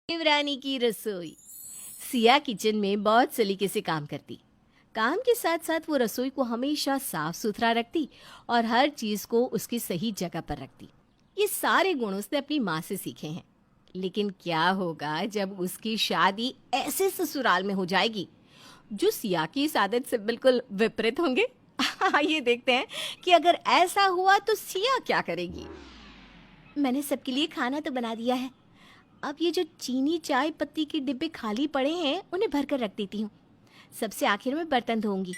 देवरानी की रसोई। सिया किचन में बहुत सलीके से काम करती। काम के साथ साथ वो रसोई को हमेशा साफ सुथरा रखती और हर चीज को उसकी सही जगह पर रखती। ये सारे गुण उसने अपनी माँ से सीखे हैं। लेकिन क्या होगा जब उसकी शादी ऐसे ससुराल में हो जाएगी जो सिया की इस आदत से बिल्कुल विपरीत होंगे। ये देखते हैं कि अगर ऐसा हुआ तो सिया क्या करेगी। मैंने सबके लिए खाना तो बना दिया है। अब ये जो चीनी चाय पत्ती के डिब्बे खाली पड़े हैं उन्हें भर कर रख देती हूँ। सबसे आखिर में बर्तन धोऊंगी।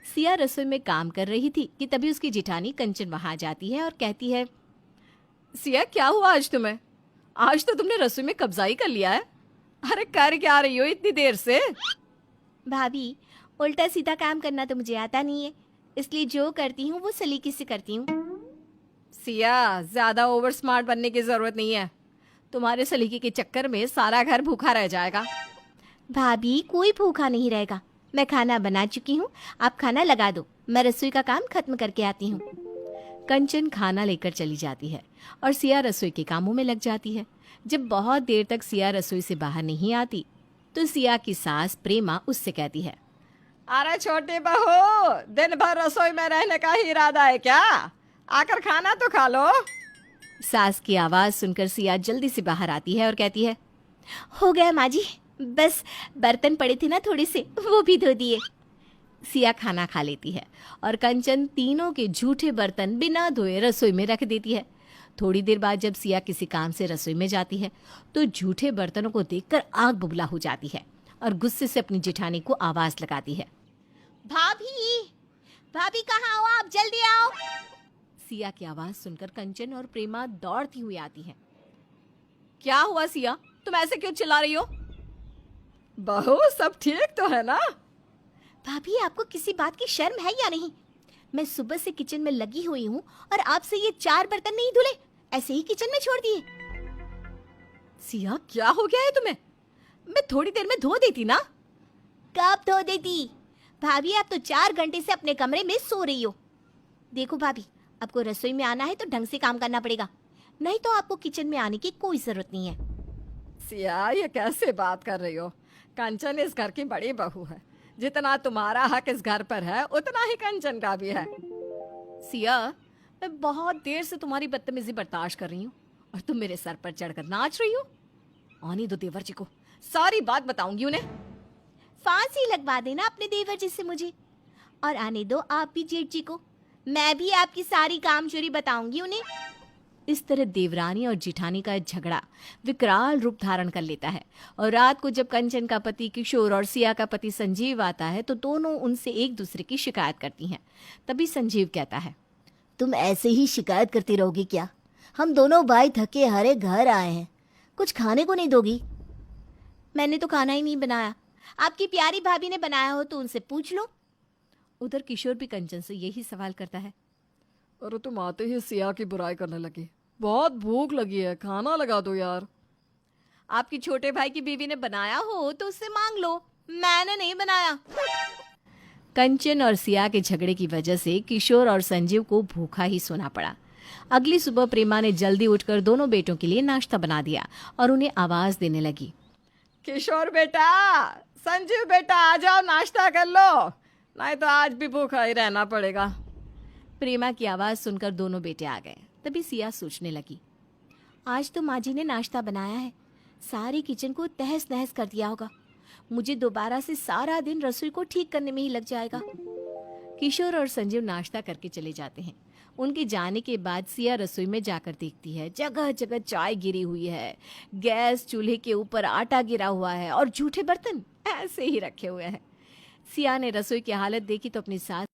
सिया रसोई में काम कर रही थी कि तभी उसकी जेठानी कंचन वहां आ जाती है और कहती है, सिया क्या हुआ आज तुम्हें? आज तो तुमने रसोई में कब्जा ही कर लिया है। अरे कर क्या रही हो इतनी देर से? भाभी, उल्टा सीधा काम करना तो मुझे आता नहीं है, इसलिए जो करती हूँ वो सलीके से करती हूँ। सिया, ज्यादा ओवर स्मार्ट बनने की जरूरत नहीं है। तुम्हारे सलीके के चक्कर में सारा घर भूखा रह जाएगा। भाभी, कोई भूखा नहीं रहेगा। मैं खाना बना चुकी हूँ, आप खाना लगा दो। मैं रसोई का काम खत्म करके आती हूँ। कंचन खाना लेकर चली जाती है और सिया रसोई के कामों में लग जाती है। जब बहुत देर तक सिया रसोई से बाहर नहीं आती तो सिया की सास प्रेमा उससे कहती है, अरे छोटी बहू, दिन भर रसोई में रहने का ही इरादा है क्या? आकर खाना तो खा लो। सास की आवाज सुनकर सिया जल्दी से बाहर आती है और कहती है, हो गया माँ जी, बस बर्तन पड़े थे ना थोड़े से, वो भी धो दिए। सिया खाना खा लेती है और कंचन तीनों के झूठे बर्तन बिना धोए रसोई में रख देती है। थोड़ी देर बाद जब सिया किसी काम से रसोई में जाती है तो झूठे बर्तनों को देखकर आग बबूला हो जाती है और गुस्से से अपनी जेठानी को आवाज लगाती है, भाभी, भाभी कहाँ हो आप? जल्दी आओ। सिया की आवाज सुनकर कंचन और प्रेमा दौड़ती हुई आती हैं। क्या हुआ सिया, तुम ऐसे क्यों चिल्ला रही हो? बहू, सब ठीक तो है ना? भाभी, आपको किसी बात की शर्म है या नहीं? मैं सुबह से किचन में लगी हुई हूँ और आपसे ये 4 बर्तन नहीं धुले, ऐसे ही किचन में छोड़ दिए। सिया, क्या हो गया है तुम्हें? मैं थोड़ी देर में धो देती ना। कब धो देती? भाभी, आप तो 4 घंटे से अपने कमरे में सो रही हो। देखो भाभी, आपको रसोई में आना है तो ढंग से काम करना पड़ेगा, नहीं तो आपको किचन में आने की कोई जरूरत नहीं है। सिया, ये कैसे बात कर रही हो? कंचन इस घर की बड़ी बहू है। जितना तुम्हारा हक इस घर पर है उतना ही कंचन का भी है। सिया, मैं बहुत देर से तुम्हारी बदतमीजी बर्दाश्त कर रही हूँ और तुम मेरे सर पर चढ़कर नाच रही हो। आने दो देवर जी को, सारी बात बताऊंगी उन्हें। फांसी लगवा देना अपने देवर जी से मुझे, और आने दो आप भी जेठ जी को, मैं भी आपकी सारी काम चोरी बताऊंगी उन्हें। इस तरह देवरानी और जेठानी का झगड़ा विकराल रूप धारण कर लेता है और रात को जब कंचन का पति किशोर और सिया का पति संजीव आता है तो दोनों उनसे एक दूसरे की शिकायत करती हैं। तभी संजीव कहता है, तुम ऐसे ही शिकायत करती रहोगी क्या? हम दोनों भाई थके हारे घर आए हैं, कुछ खाने को नहीं दोगी? मैंने तो खाना ही नहीं बनाया, आपकी प्यारी भाभी ने बनाया हो तो उनसे पूछ लो। उधर किशोर भी कंचन से यही सवाल करता है, अरे तुम आते ही सिया की बुराई करने लगी। बहुत भूख लगी है, खाना लगा दो यार। आपकी छोटे भाई की बीवी ने बनाया हो तो उससे मांग लो, मैंने नहीं बनाया। कंचन और सिया के झगड़े की वजह से किशोर और संजीव को भूखा ही सोना पड़ा। अगली सुबह प्रेमा ने जल्दी उठकर दोनों बेटों के लिए नाश्ता बना दिया और उन्हें आवाज देने लगी, किशोर बेटा, संजीव बेटा, आ जाओ, नाश्ता कर लो, नहीं तो आज भी भूखा ही रहना पड़ेगा। प्रेमा की आवाज सुनकर दोनों बेटे आ गए। तभी सिया सोचने लगी, आज तो माँ जी ने नाश्ता बनाया है, सारी किचन को तहस नहस कर दिया होगा, मुझे दोबारा से सारा दिन रसोई को ठीक करने में ही लग जाएगा। किशोर और संजीव नाश्ता करके चले जाते हैं। उनके जाने के बाद सिया रसोई में जाकर देखती है जगह जगह चाय गिरी हुई है, गैस चूल्हे के ऊपर आटा गिरा हुआ है और जूठे बर्तन ऐसे ही रखे हुए हैं। सिया ने रसोई की हालत देखी तो अपनी सास